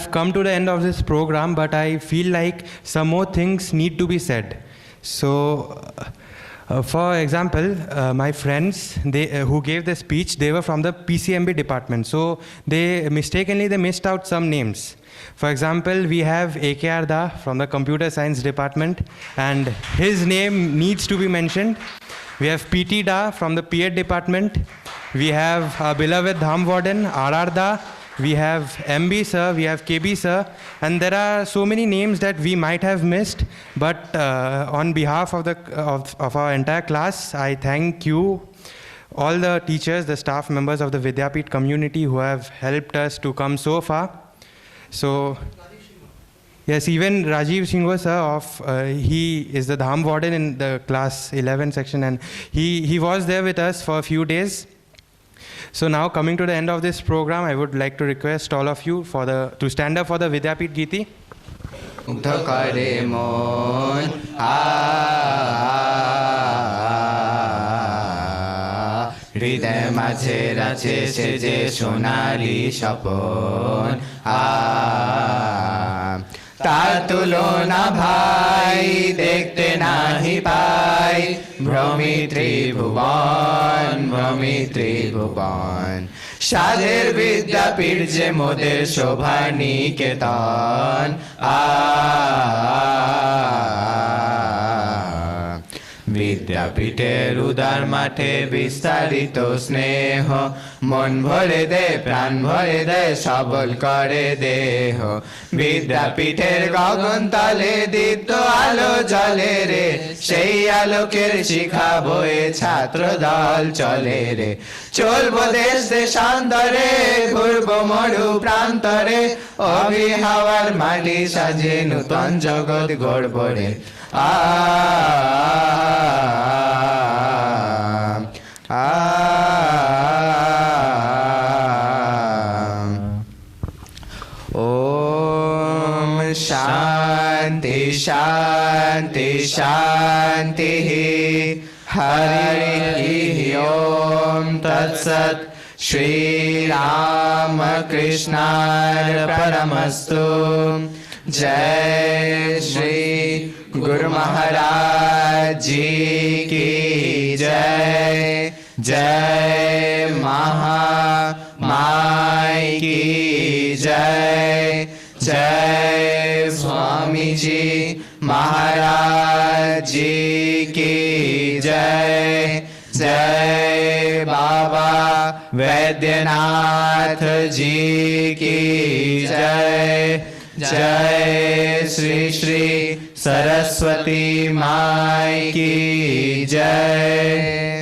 have come to the end of this program, but I feel like some more things need to be said. So, for example, my friends who gave the speech, they were from the PCMB department. So they mistakenly missed out some names. For example, we have AKR Da from the computer science department, and his name needs to be mentioned. We have PT Da from the PED department. We have our beloved Dham Warden, RR Da. We have MB sir, we have KB sir, and there are so many names that we might have missed, but on behalf of our entire class, I thank you, all the teachers, the staff members of the Vidyapeeth community who have helped us to come so far. So, yes, even Rajiv Shingwa sir, he is the Dham Warden in the class 11 section, and he was there with us for a few days. So now, coming to the end of this program, I would like to request all of you to stand up for the Vidyapeeth Giti. হৃদয় মাঝে রাছে সে যে সোনালি স্বপন তার তুলনা ভাই দেখতে নাহি পাই ভ্রমি ত্রিভুবন সাধের বিদ্যাপীঠ যে মোদের শোভা নিকেতন বিদ্যাপীঠের উদার মাঠে বিস্তারিত স্নেহ মন ভরে দে প্রাণ ভরে দে সবল করে দেহ বিদ্যাপীঠের গগন তলে দীপ্ত আলো জলে রে সেই আলোকের শিখা বয়ে ছাত্র দল চলে রে চলবো দেশ দেশান্তরে ঘুরবো মরু প্রান্তরে অবিহাওয়ার মালি সাজে নূতন জগৎ গড়বো রে Om Shanti Shanti Shanti Hari Om Tat Sat Shri Ramakrishna Paramastu Jai Shri Guru Maharaj Ji ki Jai Jai Mai ki Jai Jai Swami Ji Maharaj Ji ki Jai Jai Baba Vaidyanath Ji ki Jai Jai Shri Shri Saraswati Mai ki Jai